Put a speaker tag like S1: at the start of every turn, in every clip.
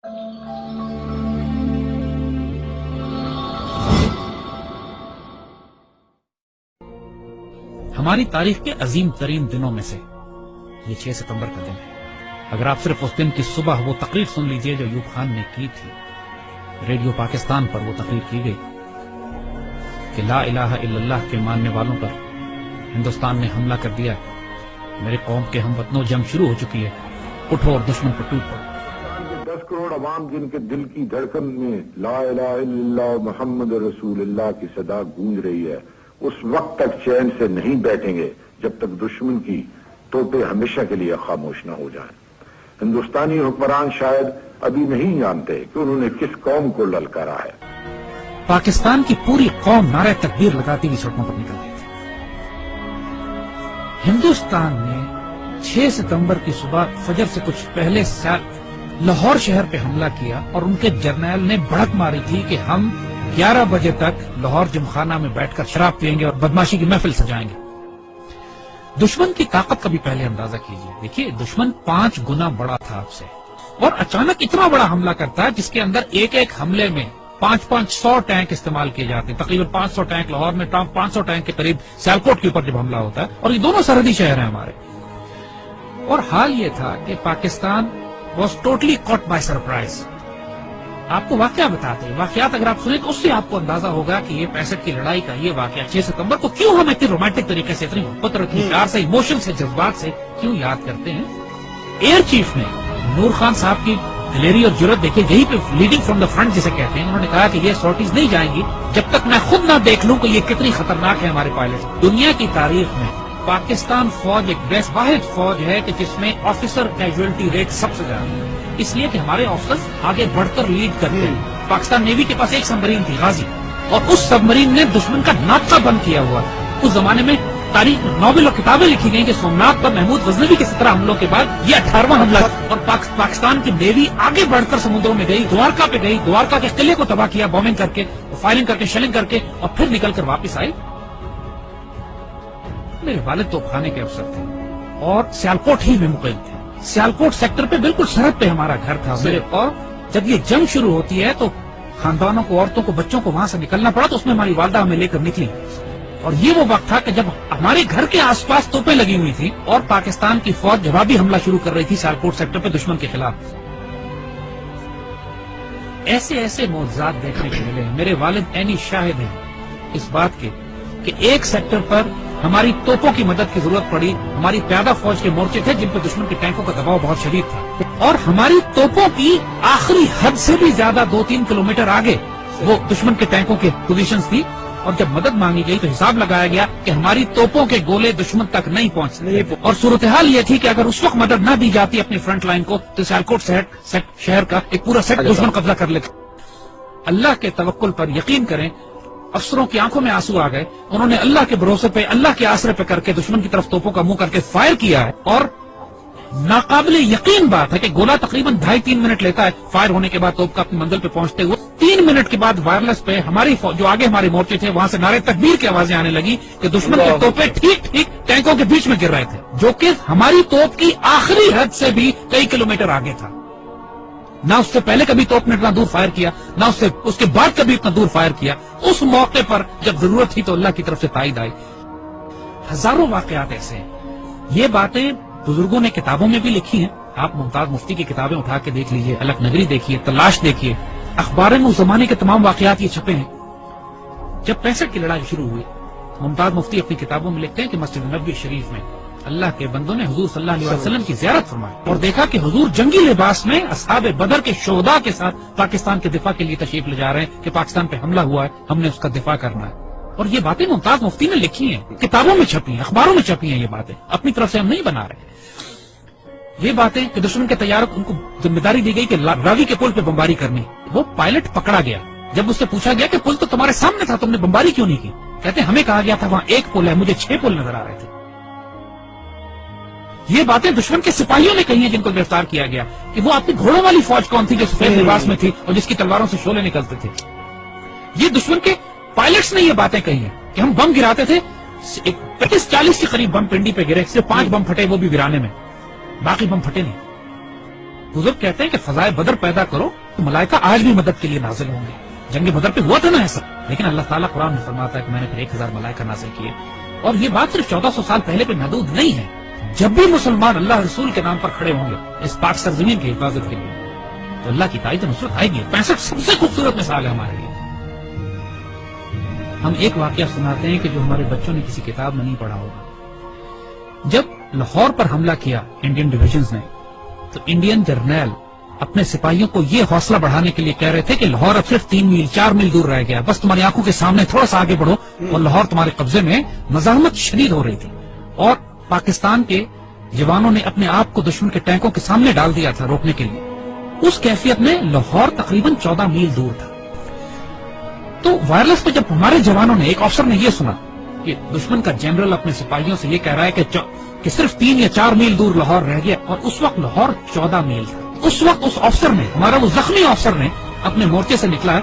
S1: ہماری تاریخ کے عظیم ترین دنوں میں سے یہ 6 ستمبر کا دن ہے۔ اگر آپ صرف اس دن کی صبح وہ تقریر سن لیجئے جو ایوب خان نے کی تھی، ریڈیو پاکستان پر وہ تقریر کی گئی کہ لا الہ الا اللہ کے ماننے والوں پر ہندوستان نے حملہ کر دیا، میرے قوم کے ہم وطنوں جنگ شروع ہو چکی ہے، اٹھو اور دشمن پر ٹوٹ پڑو۔
S2: 10 کروڑ عوام جن کے دل کی دھڑکن میں لا الہ الا اللہ محمد رسول اللہ کی صدا گونج رہی ہے، اس وقت تک چین سے نہیں بیٹھیں گے جب تک دشمن کی توپیں ہمیشہ کے لیے خاموش نہ ہو جائیں۔ ہندوستانی حکمران شاید ابھی نہیں جانتے کہ انہوں نے کس قوم کو للکارا ہے۔
S1: پاکستان کی پوری قوم نعرہ تکبیر لگاتی ہوئی سڑکوں پر نکل گئی تھی۔ ہندوستان نے 6 ستمبر کی صبح فجر سے کچھ پہلے لاہور شہر پہ حملہ کیا اور ان کے جرنیل نے بھڑک ماری تھی کہ ہم 11 بجے تک لاہور جمخانہ میں بیٹھ کر شراب پئیں گے اور بدماشی کی محفل سجائیں گے۔ دشمن کی طاقت کا بھی پہلے اندازہ کیجیے۔ دیکھیے دشمن 5 گنا بڑا تھا آپ سے، اور اچانک اتنا بڑا حملہ کرتا ہے جس کے اندر ایک ایک حملے میں 500 ٹینک استعمال کیے جاتے ہیں، تقریباً 500 ٹینک لاہور میں، 500 ٹینک کے قریب سیالکوٹ کے اوپر جب حملہ ہوتا ہے، اور یہ دونوں سرحدی شہر ہیں ہمارے۔ اور حال یہ تھا کہ Pakistan was totally caught by surprise. آپ کو واقعہ بتاتے ہیں، واقعات اگر آپ سنیں تو اس سے آپ کو اندازہ ہوگا کہ یہ 65 کی لڑائی کا یہ واقعہ 6 ستمبر کو کیوں ہم اتنی رومانٹک طریقے سے، اتنی محبت اور اتنی پیار سے، ایموشن سے، جذبات سے کیوں یاد کرتے ہیں۔ ایئر چیف نے نور خان صاحب کی دلیری اور جرت دیکھے، یہی پہ لیڈنگ فرام دا فرنٹ جسے کہتے ہیں، انہوں نے کہا کہ یہ سورٹیز نہیں جائیں گی جب تک میں خود نہ دیکھ لوں کہ یہ کتنی خطرناک ہے ہمارے پائلٹ۔ دنیا کی تاریخ میں پاکستان فوج ایک واحد فوج ہے کہ جس میں آفیسر کیجویلٹی ریٹ سب سے زیادہ ہے، اس لیے کہ ہمارے آفیسرز آگے بڑھ کر لیڈ کرتے ہیں۔ پاکستان نیوی کے پاس ایک سبمرین تھی غازی، اور اس سبمرین نے دشمن کا ناطقہ بند کیا ہوا تھا۔ اس زمانے میں تاریخ ناول اور کتابیں لکھی گئیں کہ سومناتھ پر محمود غزنوی کے 17 حملوں کے بعد یہ 18واں حملہ تھا، اور پاکستان کی نیوی آگے بڑھ کر سمندروں میں گئی، دوارکا پہ گئی، دوارکا کے قلعے کو تباہ کیا بومنگ کر کے، فائرنگ کر کے، شیلنگ کر کے، اور پھر نکل کر واپس آئی۔ میرے والد توپ خانے کے افسر تھے اور سیالکوٹ ہی میں مقیم تھے۔ سیالکوٹ سیکٹر پہ بالکل سرحد پہ ہمارا گھر تھا میرے، اور جب یہ جنگ شروع ہوتی ہے تو خاندانوں کو، عورتوں کو، بچوں کو وہاں سے نکلنا پڑا، تو اس میں ہماری والدہ ہمیں لے کر نکلی، اور یہ وہ وقت تھا کہ جب ہمارے گھر کے آس پاس توپیں لگی ہوئی تھی اور پاکستان کی فوج جوابی حملہ شروع کر رہی تھی سیالکوٹ سیکٹر پہ دشمن کے خلاف۔ ایسے ایسے معجزات دیکھنے کو ملے ہیں۔ میرے والد عینی شاہد ہیں اس بات کے کہ ایک سیکٹر پر ہماری توپوں کی مدد کی ضرورت پڑی، ہماری پیادہ فوج کے مورچے تھے جن پر دشمن کے ٹینکوں کا دباؤ بہت شدید تھا، اور ہماری توپوں کی آخری حد سے بھی زیادہ 2-3 کلومیٹر آگے وہ دشمن کے ٹینکوں کے پوزیشنز تھی، اور جب مدد مانگی گئی تو حساب لگایا گیا کہ ہماری توپوں کے گولے دشمن تک نہیں پہنچ سکتے، اور صورتحال یہ تھی کہ اگر اس وقت مدد نہ دی جاتی اپنی فرنٹ لائن کو تو سیالکوٹ شہر کا ایک پورا سیٹ دشمن قبضہ کر لیتا۔ اللہ کے توکل پر یقین کریں، افسروں کی آنکھوں میں آنسو آ گئے، انہوں نے اللہ کے بھروسے پہ، اللہ کے آسرے پہ کر کے دشمن کی طرف توپوں کا منہ کر کے فائر کیا ہے، اور ناقابل یقین بات ہے کہ گولا تقریباً 2.5-3 منٹ لیتا ہے فائر ہونے کے بعد توپ کا اپنی منزل پہ پہنچتے ہوئے۔ 3 منٹ کے بعد وائرلیس پہ ہماری جو آگے ہمارے مورچے تھے وہاں سے نعرے تکبیر کی آوازیں آنے لگی کہ دشمن کے توپیں ٹھیک ٹینکوں کے بیچ میں گر رہے تھے، جو کہ ہماری توپ کی آخری حد سے بھی کئی کلومیٹر آگے تھا۔ نہ اس سے پہلے کبھی توپ نے اتنا دور فائر کیا، نہ اس کے بعد کبھی اتنا دور فائر کیا۔ اس موقع پر جب ضرورت تھی تو اللہ کی طرف سے تائید آئی۔ ہزاروں واقعات ایسے ہیں، یہ باتیں بزرگوں نے کتابوں میں بھی لکھی ہیں۔ آپ ممتاز مفتی کی کتابیں اٹھا کے دیکھ لیجئے، الگ نگری دیکھیے، تلاش دیکھیے، اخبار میں اس زمانے کے تمام واقعات یہ چھپے ہیں۔ جب 65 کی لڑائی شروع ہوئی، ممتاز مفتی اپنی کتابوں میں لکھتے ہیں کہ مسجد نبوی شریف میں اللہ کے بندوں نے حضور صلی اللہ علیہ وسلم کی زیارت فرمائی اور دیکھا کہ حضور جنگی لباس میں اصحاب بدر کے شہداء کے ساتھ پاکستان کے دفاع کے لیے تشریف لے جا رہے ہیں کہ پاکستان پہ حملہ ہوا ہے، ہم نے اس کا دفاع کرنا ہے۔ اور یہ باتیں ممتاز مفتی نے لکھی ہیں، کتابوں میں چھپی ہیں، اخباروں میں چھپی ہیں، یہ باتیں اپنی طرف سے ہم نہیں بنا رہے۔ یہ باتیں کہ دشمن کے طیاروں کو ان کو ذمہ داری دی گئی کہ راوی کے پل پہ بمباری کرنی، وہ پائلٹ پکڑا گیا۔ جب اس سے پوچھا گیا کہ پل تو تمہارے سامنے تھا، تم نے بمباری کیوں نہیں کی؟ کہتے ہمیں کہا گیا تھا وہاں ایک پل ہے، مجھے 6 پل نظر آ رہے تھے۔ یہ باتیں دشمن کے سپاہیوں نے کہی ہیں جن کو گرفتار کیا گیا کہ وہ آپ کی گھوڑوں والی فوج کون تھی جو سفید لباس میں تھی اور جس کی تلواروں سے شعلے نکلتے تھے۔ یہ دشمن کے پائلٹس نے یہ باتیں کہی ہیں کہ ہم بم گراتے تھے، 35-40 کے قریب بم پنڈی پہ گرے، صرف 5 بم پھٹے، وہ بھی ویرانے میں، باقی بم پھٹے نہیں۔ بزرگ کہتے ہیں کہ فضائے بدر پیدا کرو تو ملائکہ آج بھی مدد کے لیے نازل ہوں گے. جنگ بدر پہ ہوا تھا نا ایسا, لیکن اللہ تعالیٰ قرآن میں فرماتا ہے کہ میں نے پھر 1000 ملائکہ نازل کیے. اور یہ بات صرف 1400 سال پہلے پہ محدود نہیں ہے. جب بھی مسلمان اللہ رسول کے نام پر کھڑے ہوں گے اس پاک سرزمین کی حفاظت کے لیے تو اللہ کی تائید نصرت آئے گی. 65 سب سے خوبصورت مثال ہے ہمارے لیے. ہم ایک واقعہ سناتے ہیں کہ جو ہمارے بچوں نے کسی کتاب میں نہیں پڑھا ہوگا. جب لاہور پر حملہ کیا انڈین ڈویژنز نے تو انڈین جرنیل اپنے سپاہیوں کو یہ حوصلہ بڑھانے کے لیے کہہ رہے تھے کہ لاہور اب صرف 3 میل 4 میل دور رہ گیا, بس تمہاری آنکھوں کے سامنے تھوڑا سا آگے بڑھو اور لاہور تمہارے قبضے میں. مزاحمت شدید ہو رہی تھی اور پاکستان کے جوانوں نے اپنے آپ کو دشمن کے ٹینکوں کے سامنے ڈال دیا تھا روکنے کے لیے. اس کیفیت میں لاہور تقریباً 14 میل دور تھا. تو وائرلیس پہ جب ہمارے جوانوں نے, ایک افسر نے یہ سنا کہ دشمن کا جنرل اپنے سپاہیوں سے یہ کہہ رہا ہے کہ صرف 3 یا 4 میل دور لاہور رہ گیا, اور اس وقت لاہور 14 میل تھا. اس وقت اس افسر نے, ہمارا وہ زخمی افسر نے اپنے مورچے سے نکلا,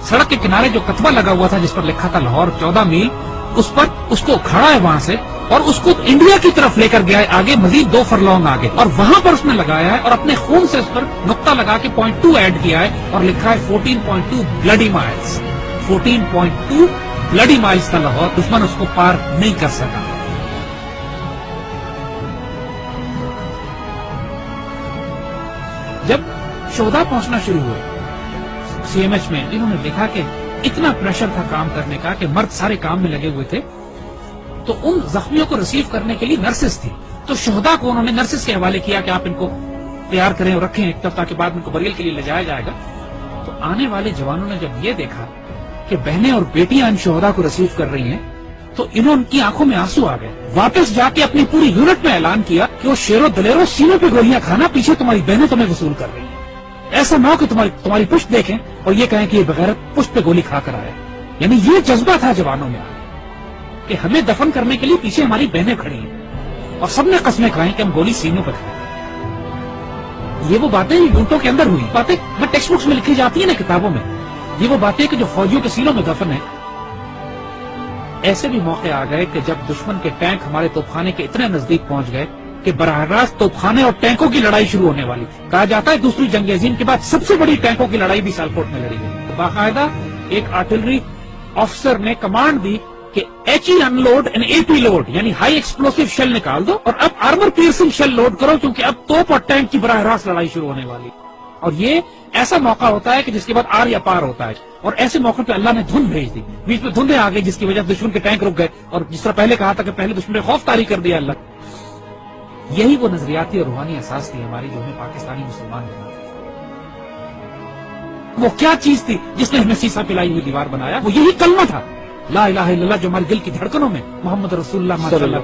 S1: سڑک کے کنارے جو کتبہ لگا ہوا تھا جس پر لکھا تھا لاہور 14 میل, اس پر اس کو کھڑا ہے وہاں سے اور اس کو انڈیا کی طرف لے کر گیا ہے آگے, مزید 2 فرلونگ آگے, اور وہاں پر اس نے لگایا ہے اور اپنے خون سے اس پر نقطہ لگا کے 0.2 ایڈ کیا ہے اور لکھا ہے 14.2 بلڈی مائلز. 14.2 بلڈی مائلز کا لاہور, دشمن اس کو پار نہیں کر سکا. جب شہداء پہنچنا شروع ہوئے سی ایم ایچ میں, انہوں نے دیکھا کہ اتنا پریشر تھا کام کرنے کا کہ مرد سارے کام میں لگے ہوئے تھے, تو ان زخمیوں کو ریسیو کرنے کے لیے نرسز تھی. تو شہداء کو انہوں نے نرسز کے حوالے کیا کہ آپ ان کو تیار کریں اور رکھیں ایک ہفتہ کے بعد ان کو بریل کے لیے لے جایا جائے گا. تو آنے والے جوانوں نے جب یہ دیکھا کہ بہنیں اور بیٹیاں ان شہداء کو ریسیو کر رہی ہیں تو ان کی آنکھوں میں آنسو آ گئے. واپس جا کے اپنی پوری یونٹ میں اعلان کیا کہ وہ شیرو دلیرو سینوں پہ گولیاں کھانا, پیچھے تمہاری بہنیں تمہیں وصول کر رہی ہیں. ایسا نہ ہو کہ تمہاری پشت دیکھیں اور یہ کہیں کہ یہ بغیر پشت پہ گولی کھا کر آیا. یعنی یہ جذبہ تھا جوانوں میں کہ ہمیں دفن کرنے کے لیے پیچھے ہماری بہنیں کھڑی ہیں اور سب نے قسمیں کھائیں کہ ہم گولی سینوں پہ کھائیں. یہ وہ باتیں یونٹوں کے اندر ہوئی باتیں, وہ ٹیکسٹ بکس میں لکھی جاتی ہیں نا کتابوں میں. یہ وہ باتیں کہ جو فوجیوں کے سینوں میں دفن ہیں. ایسے بھی موقع آ گئے کہ جب دشمن کے ٹینک ہمارے توپخانے کے اتنے نزدیک پہنچ گئے کہ براہ راست توپخانے اور ٹینکوں کی لڑائی شروع ہونے والی تھی. کہا جاتا ہے دوسری جنگ عظیم کے بعد سب سے بڑی ٹینکوں کی لڑائی بھی سیالکوٹ میں لڑی گئی. باقاعدہ ایک آرٹلری آفیسر نے کمانڈ دی کہ H E unload and A P load, یعنی ہائی ایکسپلوسو شیل نکال دو اور اب آرمر پیئرسنگ شیل لوڈ کرو, کیونکہ اب توپ اور ٹینک کی براہ راست لڑائی شروع ہونے والی. اور یہ ایسا موقع ہوتا ہے کہ جس کے بعد آر یا پار ہوتا ہے, اور ایسے موقع پہ اللہ نے دھند بھیج دی, بیچ میں دھندیں آ گئی جس کی وجہ سے دشمن کے ٹینک رک گئے, اور جس طرح پہلے کہا تھا کہ پہلے دشمن نے خوف طاری کر دیا اللہ. یہی وہ نظریاتی اور روحانی اساس تھی ہماری جو ہمیں پاکستانی مسلمان بنا. وہ کیا چیز تھی جس نے ہمیں سیسا پلائی ہوئی دیوار بنایا؟ وہ یہی کلمہ تھا, لا الہ الا اللہ, جو ہمارے دل کی دھڑکنوں میں محمد رسول اللہ ماشاء اللہ.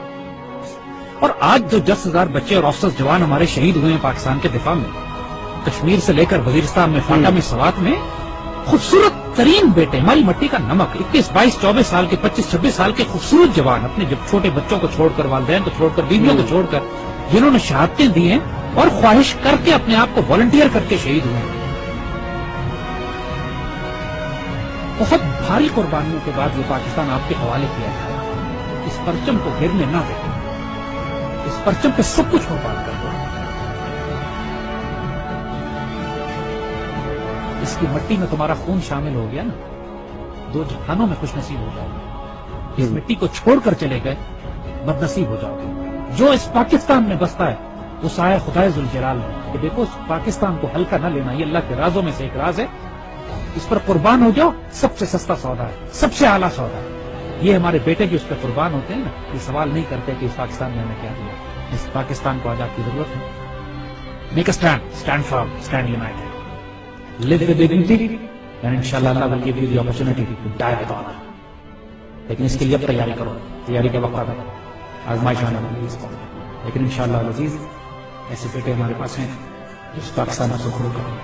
S1: اور آج جو 10,000 بچے اور افسر جوان ہمارے شہید ہوئے ہیں پاکستان کے دفاع میں, کشمیر سے لے کر وزیرستان میں, فاٹا میں, سوات میں, خوبصورت ترین بیٹے, ہماری مٹی کا نمک, 21 22 24 سال کے, 25 26 سال کے خوبصورت جوان, اپنے جب چھوٹے بچوں کو چھوڑ کر, والدین کو چھوڑ کر, بیویوں کو چھوڑ کر, جنہوں نے شہادتیں دی ہیں اور خواہش کر کے اپنے آپ کو والنٹیئر کر کے شہید ہوئے ہیں. بہت بھاری قربانیوں کے بعد یہ پاکستان آپ کے حوالے کیا گیا. اس پرچم کو گرنے نہ دیں, اس پرچم پہ سب کچھ قربان کر دو. اس کی مٹی میں تمہارا خون شامل ہو گیا نا, 2 جہانوں میں خوش نصیب ہو جاؤ گے. اس مٹی کو چھوڑ کر چلے گئے بد نصیب ہو جاؤ گے. جو اس پاکستان میں بستا ہے وہ سایہ خدائے ذوالجلال ہے کہ دیکھو اس پاکستان کو ہلکا نہ لینا, یہ اللہ کے رازوں میں سے ایک راز ہے, اس پر قربان ہو جاؤ. سب سے سستا سودا ہے, سب سے اعلیٰ سودا ہے. یہ ہمارے بیٹے جو اس پہ قربان ہوتے ہیں نا, یہ سوال نہیں کرتے کہ اس پاکستان میں ہمیں کیا دیا. اس پاکستان کو آج آپ کی ضرورت ہے. Make a stand, stand from, stand United, live with dignity, and inshallah Allah will give you the opportunity to die with honor. لیکن اس کے لیے اب تیاری کرو, تیاری کا وقت ہے, آزمائش آنے والی ہے اس کو. لیکن انشاءاللہ العزیز ایسے بیٹے ہمارے پاس ہیں جس پاکستان کو کھڑے کریں.